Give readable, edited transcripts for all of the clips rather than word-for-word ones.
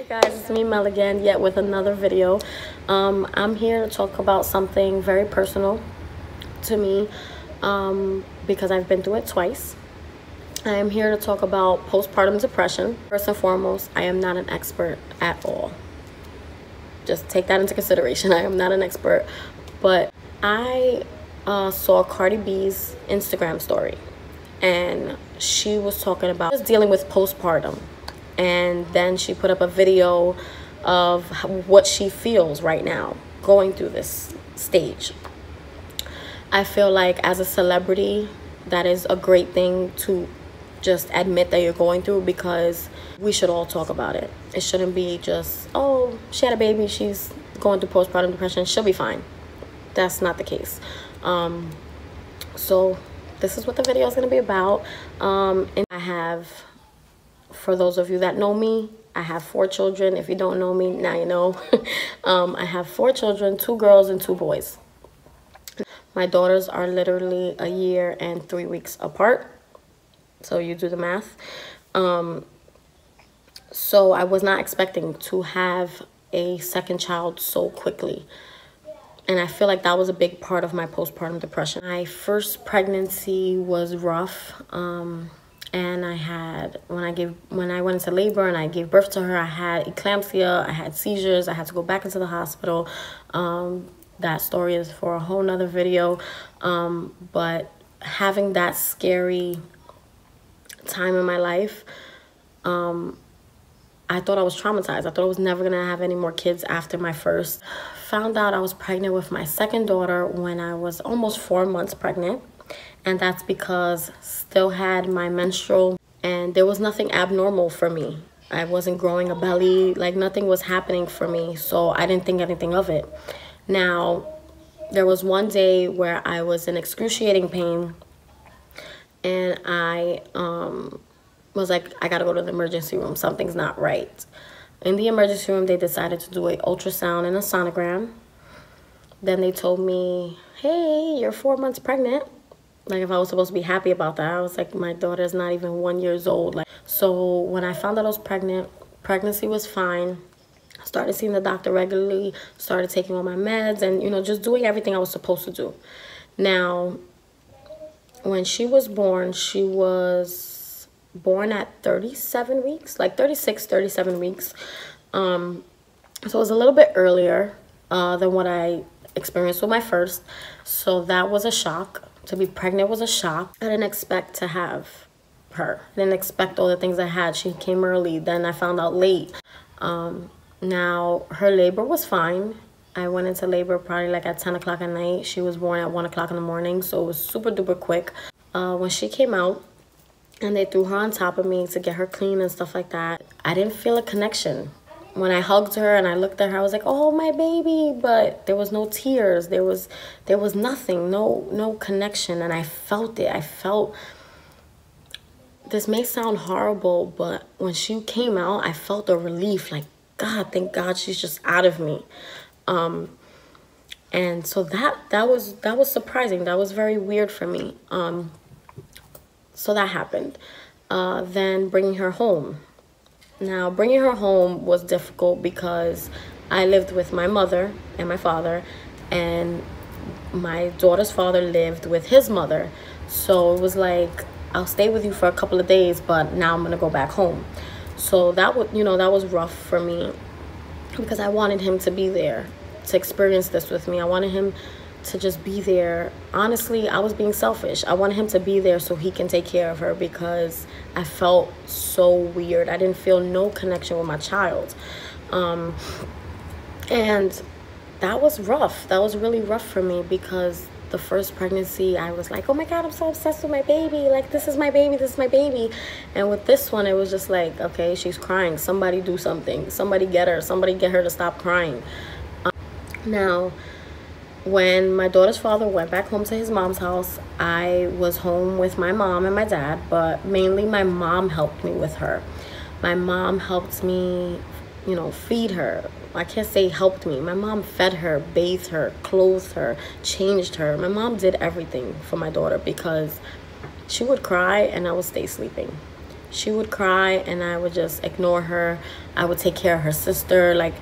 Guys, it's me Mel again, yet with another video. I'm here to talk about something very personal to me because I've been through it twice. I am here to talk about postpartum depression. First and foremost, I am not an expert at all. Just take that into consideration. I am not an expert, but I saw Cardi B's Instagram story, and she was talking about just dealing with postpartum. And then she put up a video of what she feels right now going through this stage. I feel like as a celebrity, that is a great thing to just admit that you're going through, because we should all talk about it. It shouldn't be just, oh, she had a baby, she's going through postpartum depression, she'll be fine. That's not the case. So this is what the video is going to be about. And I have, for those of you that know me, I have 4 children. If you don't know me, now you know. I have 4 children, 2 girls and 2 boys. My daughters are literally a year and 3 weeks apart. So you do the math. So I was not expecting to have a second child so quickly. And I feel like that was a big part of my postpartum depression. My first pregnancy was rough. And I had, when I went into labor and I gave birth to her, I had eclampsia, I had seizures, I had to go back into the hospital. That story is for a whole nother video. But having that scary time in my life, I thought I was traumatized. I thought I was never gonna have any more kids after my first. Found out I was pregnant with my second daughter when I was almost 4 months pregnant. And that's because still had my menstrual, and there was nothing abnormal for me. I wasn't growing a belly, like nothing was happening for me. So I didn't think anything of it. Now, there was one day where I was in excruciating pain, and I was like, I gotta go to the emergency room. Something's not right. In the emergency room, they decided to do an ultrasound and a sonogram. Then they told me, hey, you're 4 months pregnant. Like, if I was supposed to be happy about that. I was like, my daughter's not even 1 year old. Like, so when I found out I was pregnant, pregnancy was fine. I started seeing the doctor regularly, started taking all my meds, and, you know, just doing everything I was supposed to do. Now, when she was born at 37 weeks, like 36, 37 weeks. So it was a little bit earlier than what I experienced with my first. So that was a shock. To be pregnant was a shock. I didn't expect to have her. I didn't expect all the things I had. She came early, then I found out late. Now, her labor was fine. I went into labor probably like at 10 o'clock at night. She was born at 1 o'clock in the morning, so it was super duper quick. When she came out and they threw her on top of me to get her clean and stuff like that, I didn't feel a connection. When I hugged her and I looked at her, I was like, oh, my baby, but there was no tears. There was nothing, no connection, and I felt it. I felt, this may sound horrible, but when she came out, I felt a relief, like, God, thank God she's just out of me. And so that was surprising. That was very weird for me. So that happened. Then bringing her home. Now, bringing her home was difficult because I lived with my mother and my father, and my daughter's father lived with his mother. So it was like, I'll stay with you for a couple of days, but now I'm gonna go back home. So that would, that was rough for me, because I wanted him to be there to experience this with me. I wanted him to just be there. Honestly, I was being selfish. I wanted him to be there so he can take care of her, because I felt so weird. I didn't feel no connection with my child. And that was rough. That was really rough for me, because the first pregnancy, I was like, oh my God, I'm so obsessed with my baby. Like, this is my baby, this is my baby. And with this one, it was just like, okay, she's crying. Somebody do something. Somebody get her. Somebody get her to stop crying. Now, when my daughter's father went back home to his mom's house, I was home with my mom and my dad, but mainly my mom helped me with her. My mom helped me, feed her. I can't say helped me. My mom fed her, bathed her, clothed her, changed her. My mom did everything for my daughter, because she would cry and I would stay sleeping. She would cry and I would just ignore her. I would take care of her sister. Like,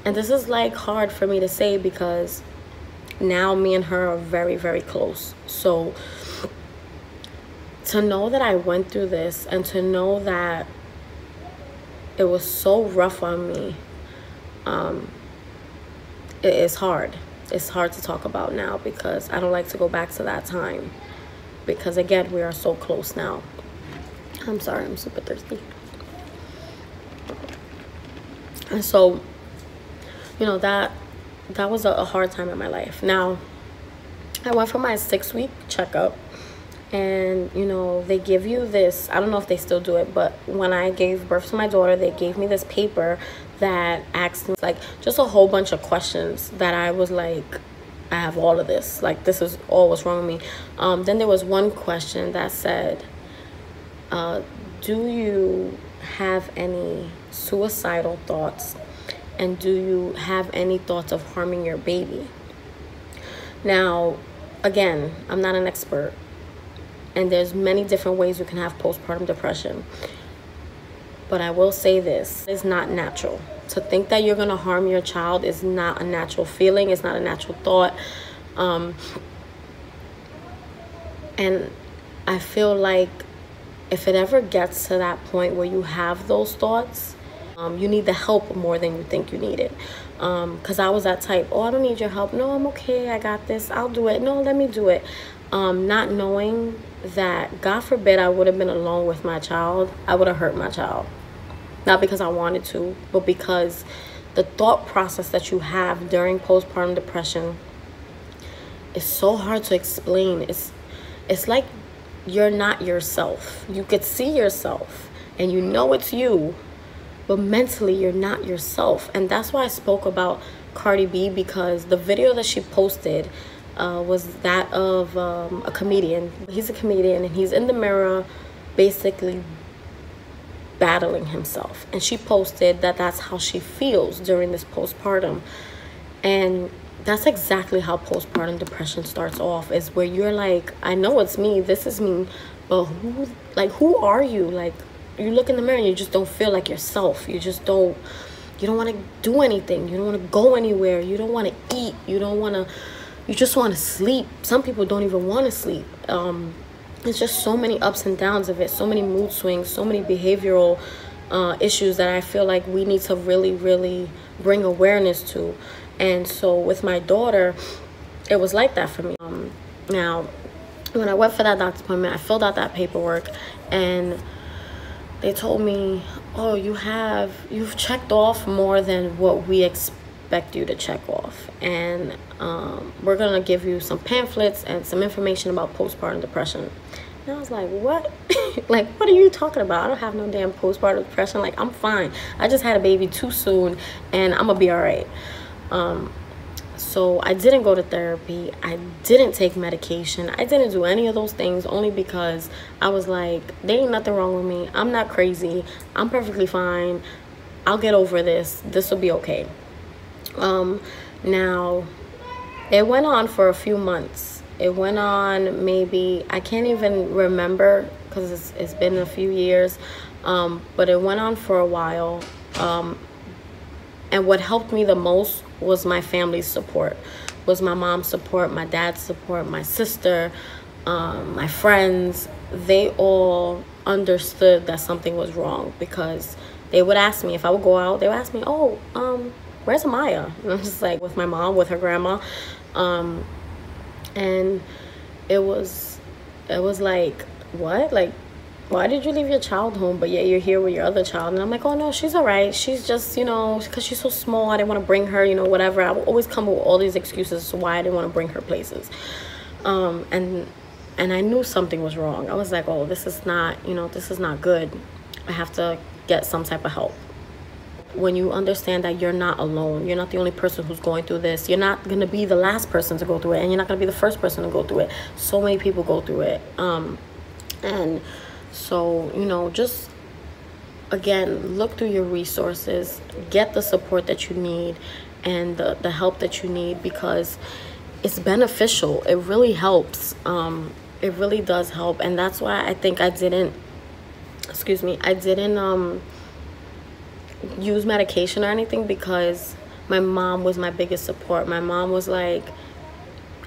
and this is like hard for me to say because now me and her are very, very close. So to know that I went through this and to know that it was so rough on me, it is hard. It's hard to talk about now because I don't like to go back to that time. Because again, we are so close now. I'm sorry, I'm super thirsty. And so, you know, that was a hard time in my life. Now, I went for my 6-week checkup. And, you know, they give you this, I don't know if they still do it, but when I gave birth to my daughter, they gave me this paper that asked me, like, just a whole bunch of questions that I was like, I have all of this. Like, this is all what's wrong with me. Then there was one question that said, do you have any suicidal thoughts? And do you have any thoughts of harming your baby? Now, again, I'm not an expert. And there's many different ways you can have postpartum depression. But I will say this, it's not natural. To think that you're gonna harm your child is not a natural feeling, it's not a natural thought. And I feel like if it ever gets to that point where you have those thoughts, you need the help more than you think you need it. Because I was that type, oh, I don't need your help. No, I'm okay, I got this, I'll do it. No, let me do it. Not knowing that, God forbid, I would have been alone with my child, I would have hurt my child. Not because I wanted to, but because the thought process that you have during postpartum depression is so hard to explain. It's like you're not yourself. You could see yourself and you know it's you, but mentally you're not yourself. And that's why I spoke about Cardi B, because the video that she posted was that of a comedian. He's a comedian and he's in the mirror basically battling himself, and she posted that that's how she feels during this postpartum. And that's exactly how postpartum depression starts off, is where you're like, I know it's me, this is me, but who are you? Like, you look in the mirror and you just don't feel like yourself. You don't want to do anything, you don't want to go anywhere, you don't want to eat, you just want to sleep. Some people don't even want to sleep. It's just so many ups and downs of it, so many mood swings, so many behavioral issues that I feel like we need to really, really bring awareness to. And so with my daughter, it was like that for me. Now, when I went for that doctor's appointment, I filled out that paperwork and they told me, oh, you've checked off more than what we expect you to check off. And we're gonna give you some pamphlets and some information about postpartum depression. And I was like, what? Like, what are you talking about? I don't have no damn postpartum depression. Like, I'm fine. I just had a baby too soon and I'm gonna be all right. So I didn't go to therapy. I didn't take medication. I didn't do any of those things, only because I was like, there ain't nothing wrong with me. I'm not crazy. I'm perfectly fine. I'll get over this. This will be okay. Now, it went on for a few months. It went on maybe, I can't even remember because it's been a few years, but it went on for a while. And what helped me the most was my family's support, was my mom's support, my dad's support, my sister, my friends. They all understood that something was wrong, because they would ask me, if I would go out, they would ask me, oh, where's Amaya? And I'm just like, with my mom, with her grandma. And it was like, what? Like, why did you leave your child home, but yet you're here with your other child? And I'm like, oh no, she's all right. She's just, you know, because she's so small, I didn't want to bring her, you know, whatever. I would always come up with all these excuses as to why I didn't want to bring her places. And I knew something was wrong. I was like, oh, this is not, you know, this is not good. I have to get some type of help. When you understand that you're not alone, you're not the only person who's going through this, you're not going to be the last person to go through it, and you're not going to be the first person to go through it. So many people go through it. And so, you know, just, again, look through your resources, get the support that you need and the help that you need, because it's beneficial. It really helps. It really does help. And that's why I think I didn't excuse me, I didn't use medication or anything because my mom was my biggest support. My mom was like,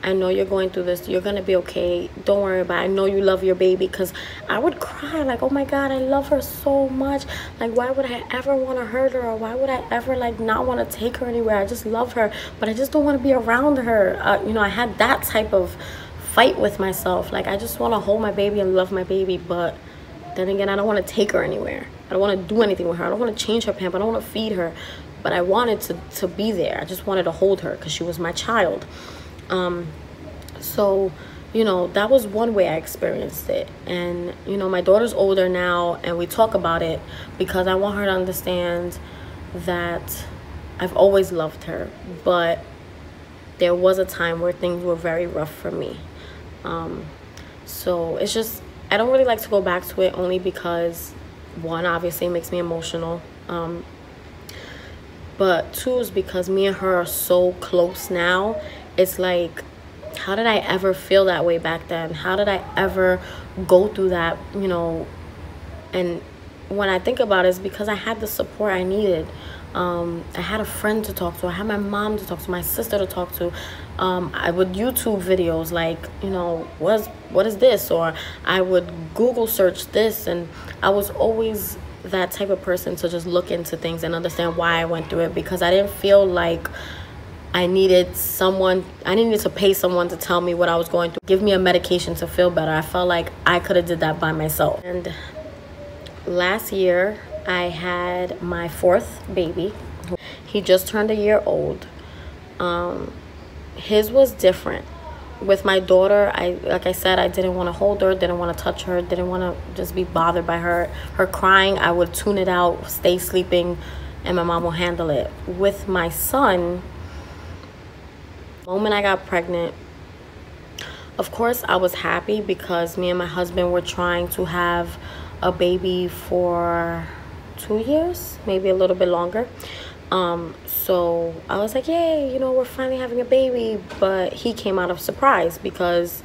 I know you're going through this. You're going to be okay. Don't worry about it. I know you love your baby. Because I would cry like, oh my God, I love her so much. Like, why would I ever want to hurt her? Or why would I ever like not want to take her anywhere? I just love her, but I just don't want to be around her. You know, I had that type of fight with myself. Like, I just want to hold my baby and love my baby. But then again, I don't want to take her anywhere. I don't want to do anything with her. I don't want to change her pamper. I don't want to feed her. But I wanted to be there. I just wanted to hold her because she was my child. So, you know, that was one way I experienced it. And, you know, my daughter's older now and we talk about it because I want her to understand that I've always loved her, but there was a time where things were very rough for me. So it's just, I don't really like to go back to it only because, one, obviously it makes me emotional. But two is because me and her are so close now. It's like, how did I ever feel that way back then? How did I ever go through that, you know? And when I think about it, it's because I had the support I needed. I had a friend to talk to. I had my mom to talk to, my sister to talk to. I would YouTube videos like, you know, what is this? Or I would Google search this. And I was always that type of person to just look into things and understand why I went through it, because I didn't feel like I needed to pay someone to tell me what I was going through, give me a medication to feel better. I felt like I could have did that by myself. And last year I had my fourth baby. He just turned a year old. His was different. With my daughter, like I said, I didn't want to hold her, didn't want to touch her, didn't want to just be bothered by her crying. I would tune it out, stay sleeping, and my mom will handle it. With my son, the moment I got pregnant, of course I was happy because me and my husband were trying to have a baby for 2 years, maybe a little bit longer. So I was like, yay, you know, we're finally having a baby. But he came out of surprise because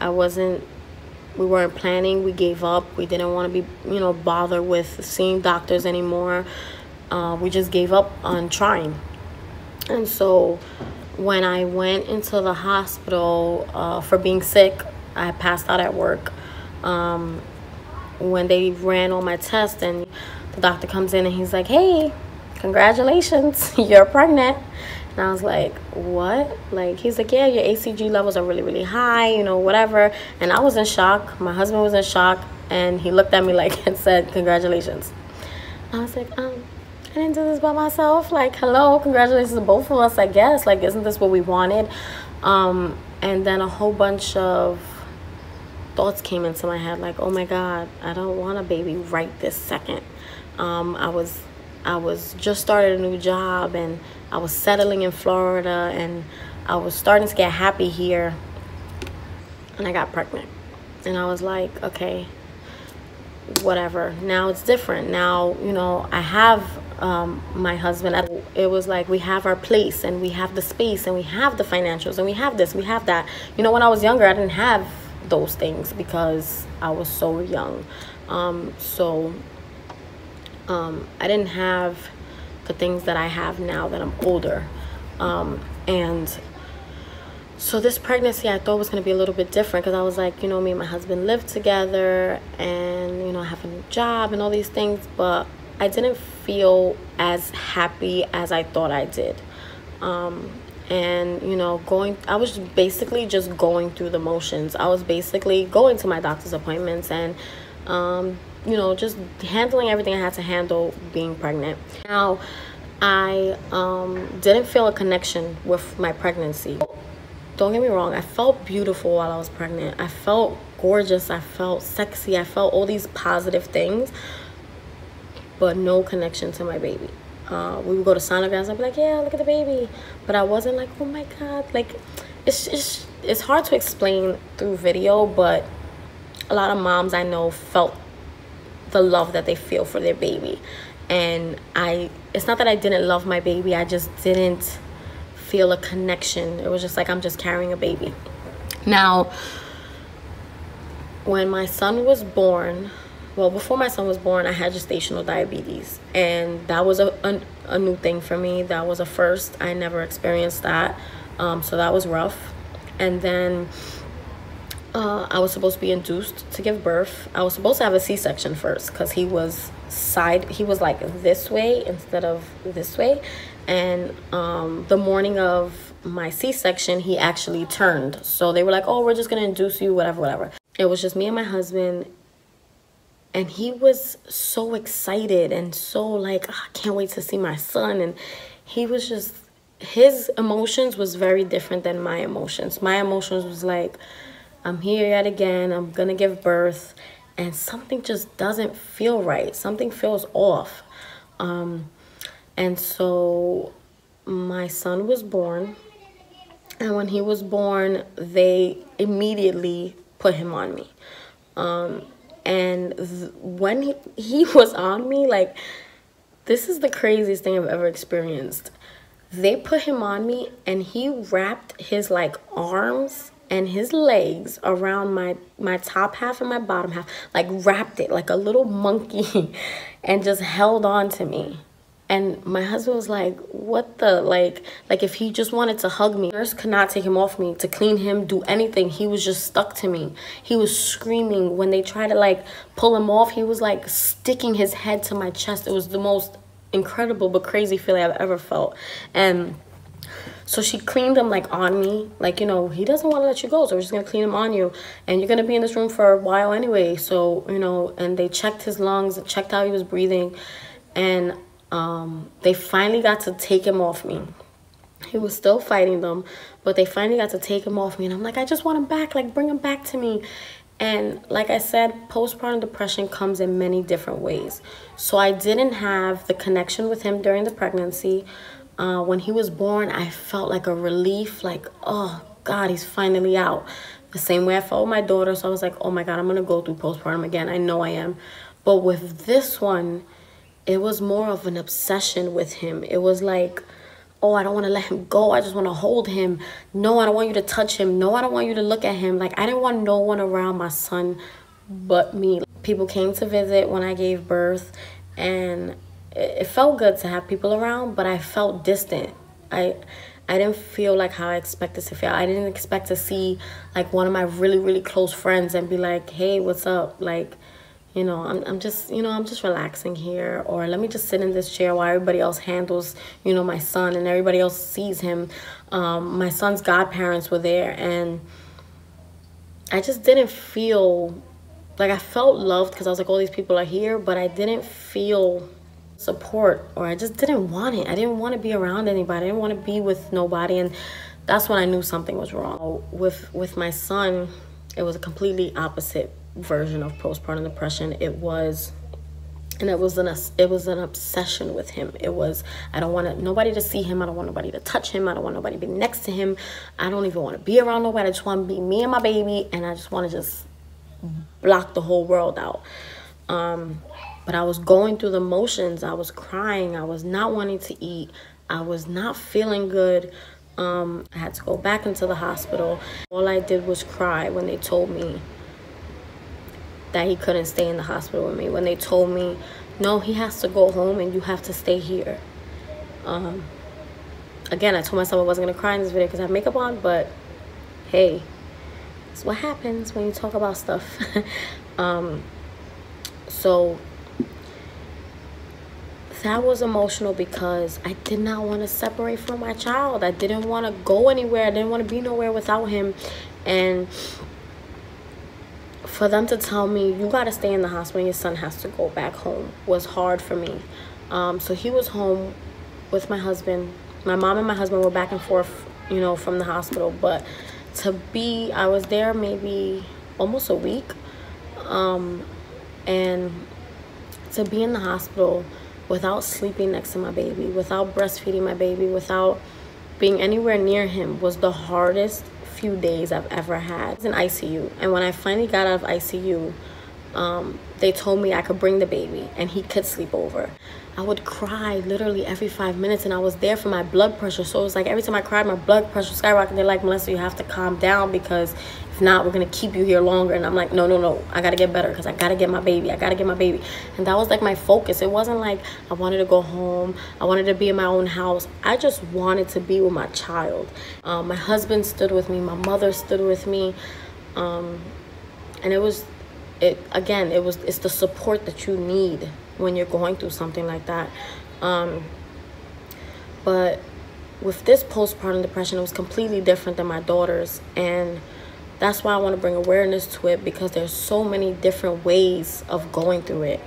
we weren't planning. We gave up. We didn't want to be, you know, bothered with seeing doctors anymore. We just gave up on trying. And so when I went into the hospital for being sick, I passed out at work. When they ran all my tests and the doctor comes in and he's like, hey, congratulations, you're pregnant. And I was like, what? Like, he's like, yeah, your HCG levels are really, really high, you know, whatever. And I was in shock. My husband was in shock. And he looked at me like and said, congratulations. I was like, I didn't do this by myself. Like, hello, congratulations to both of us, I guess. Like, isn't this what we wanted? And then a whole bunch of thoughts came into my head. Like, oh my God, I don't want a baby right this second. I was just started a new job and I was settling in Florida and I was starting to get happy here, and I got pregnant. And I was like, okay, whatever. Now it's different. Now, you know, I have my husband. It was like we have our place and we have the space and we have the financials and we have this, we have that. You know, when I was younger, I didn't have those things because I was so young. I didn't have the things that I have now that I'm older. And so this pregnancy I thought was going to be a little bit different because I was like, you know, me and my husband lived together and, you know, I have a new job and all these things, but I didn't feel as happy as I thought I did. And, you know, I was basically just going through the motions. I was basically going to my doctor's appointments and, you know, just handling everything I had to handle being pregnant. Now, I didn't feel a connection with my pregnancy. Don't get me wrong, I felt beautiful while I was pregnant. I felt gorgeous, I felt sexy, I felt all these positive things, but no connection to my baby. We would go to sonograms, I'd be like, yeah, look at the baby. But I wasn't like, oh my God. Like, it's hard to explain through video, but a lot of moms I know felt the love that they feel for their baby. And it's not that I didn't love my baby, I just didn't feel a connection. It was just like I'm just carrying a baby. Now, when my son was born, well, before my son was born, I had gestational diabetes, and that was a new thing for me. That was a first. I never experienced that, so that was rough. And then I was supposed to be induced to give birth. I was supposed to have a C-section first because he was like this way instead of this way. And the morning of my C-section, he actually turned. So they were like, oh, we're just going to induce you, whatever. It was just me and my husband. And he was so excited and so like, oh, I can't wait to see my son. And he was just, his emotions was very different than my emotions. My emotions was like, I'm here yet again. I'm going to give birth. And something just doesn't feel right. Something feels off. And so my son was born. And when he was born, they immediately put him on me. And when he was on me, like, this is the craziest thing I've ever experienced. They put him on me, and he wrapped his, like, arms and his legs around my top half and my bottom half, like, wrapped it like a little monkey and just held on to me. And my husband was like, what the, like if he just wanted to hug me. Nurse could not take him off me, to clean him, do anything. He was just stuck to me. He was screaming. When they tried to, like, pull him off, he was, like, sticking his head to my chest. It was the most incredible but crazy feeling I've ever felt. And so she cleaned him, like, on me. Like, you know, he doesn't want to let you go, so we're just going to clean him on you. And you're going to be in this room for a while anyway. So, you know, and they checked his lungs, checked how he was breathing. And they finally got to take him off me. He was still fighting them, but they finally got to take him off me. And I'm like, I just want him back. Like, bring him back to me. And like I said, postpartum depression comes in many different ways. So I didn't have the connection with him during the pregnancy. When he was born, I felt like a relief, like, oh, God, he's finally out. The same way I felt with my daughter. So I was like, oh, my God, I'm going to go through postpartum again. I know I am. But with this one, it was more of an obsession with him. It was like, oh, I don't want to let him go. I just want to hold him. No, I don't want you to touch him. No, I don't want you to look at him. Like, I didn't want no one around my son but me. People came to visit when I gave birth, and it felt good to have people around, but I felt distant. I didn't feel like how I expected to feel. I didn't expect to see, like, one of my really, really close friends and be like, hey, what's up? Like, you know, I'm just relaxing here, or let me just sit in this chair while everybody else handles, you know, my son, and everybody else sees him. My son's godparents were there, and I just didn't feel, like, I felt loved because I was like, all these people are here, but I didn't feel support, or I just didn't want it. I didn't want to be around anybody. I didn't want to be with nobody, and that's when I knew something was wrong. With my son, it was a completely opposite version of postpartum depression. It was an obsession with him. It was, I don't want nobody to see him. I don't want nobody to touch him. I don't want nobody to be next to him. I don't even want to be around nobody. I just want to be me and my baby, and I just want to just block the whole world out. But I was going through the motions. I was crying. I was not wanting to eat. I was not feeling good. I had to go back into the hospital. All I did was cry when they told me that he couldn't stay in the hospital with me. When they told me, no, he has to go home and you have to stay here. Again, I told myself I wasn't going to cry in this video because I have makeup on, but hey, it's what happens when you talk about stuff. So that was emotional because I did not want to separate from my child. I didn't want to go anywhere. I didn't want to be nowhere without him. And for them to tell me, you got to stay in the hospital, your son has to go back home, was hard for me. So he was home with my husband. My mom and my husband were back and forth, you know, from the hospital. But I was there maybe almost a week. And to be in the hospital without sleeping next to my baby, without breastfeeding my baby, without being anywhere near him was the hardest few days I've ever had. I was in ICU, and when I finally got out of ICU, they told me I could bring the baby and he could sleep over. I would cry literally every 5 minutes, and I was there for my blood pressure. So it was like every time I cried, my blood pressure skyrocketed. They're like, Melissa, you have to calm down because If not, we're gonna keep you here longer. And I'm like, no, I gotta get better because I gotta get my baby. And that was like my focus. It wasn't like I wanted to go home, I wanted to be in my own house. I just wanted to be with my child. My husband stood with me, my mother stood with me, and it's the support that you need when you're going through something like that. But with this postpartum depression, it was completely different than my daughter's, and that's why I want to bring awareness to it, because there's so many different ways of going through it.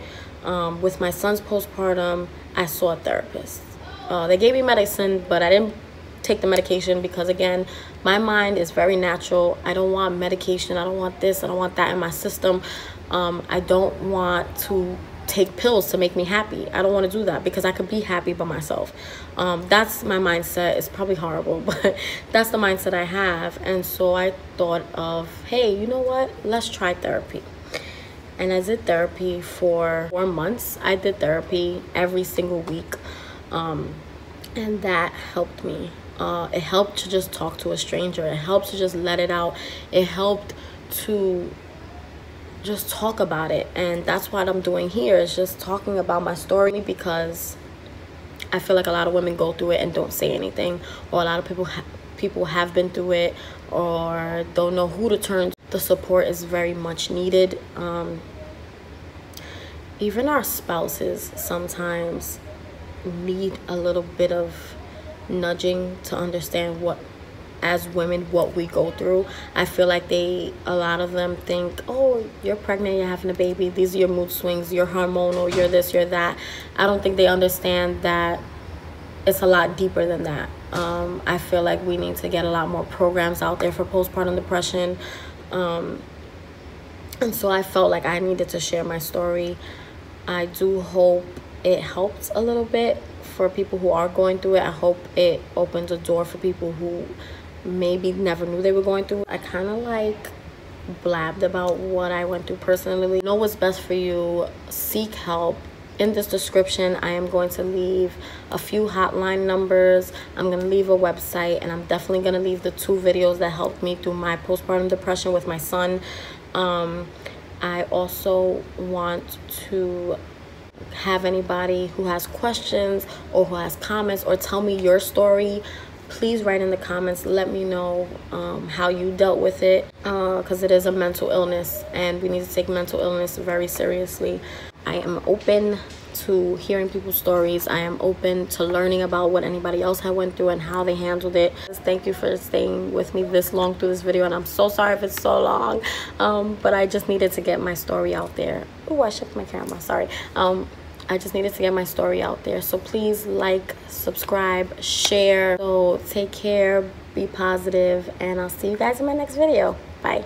With my son's postpartum, I saw a therapist. They gave me medicine, but I didn't take the medication because, again, my mind is very natural. I don't want medication. I don't want this. I don't want that in my system. I don't want to take pills to make me happy. I don't want to do that because I could be happy by myself. That's my mindset. It's probably horrible, but that's the mindset I have. And so I thought of, hey, you know what? Let's try therapy. And I did therapy for 4 months. I did therapy every single week. And that helped me. It helped to just talk to a stranger. It helped to just let it out. It helped to just talk about it. And that's what I'm doing here, is just talking about my story, because I feel like a lot of women go through it and don't say anything, or a lot of people have been through it or don't know who to turn to. The support is very much needed. Even our spouses sometimes need a little bit of nudging to understand what, as women, what we go through. I feel like a lot of them think, oh, you're pregnant, you're having a baby, these are your mood swings, you're hormonal, you're this, you're that. I don't think they understand that it's a lot deeper than that. I feel like we need to get a lot more programs out there for postpartum depression. And so I felt like I needed to share my story. I do hope it helps a little bit for people who are going through it. I hope it opens a door for people who maybe never knew they were going through. I kind of like blabbed about what I went through personally. Know what's best for you. Seek help. In this description, I am going to leave a few hotline numbers. I'm going to leave a website, and I'm definitely going to leave the 2 videos that helped me through my postpartum depression with my son. I also want to have anybody who has questions or who has comments or tell me your story. Please write in the comments. Let me know how you dealt with it, because it is a mental illness, and we need to take mental illness very seriously. I am open to hearing people's stories. I am open to learning about what anybody else had went through and how they handled it. Thank you for staying with me this long through this video, and I'm so sorry if it's so long, but I just needed to get my story out there. Oh, I shook my camera, sorry. I just needed to get my story out there. So please like, subscribe, share. So take care, be positive, and I'll see you guys in my next video. Bye.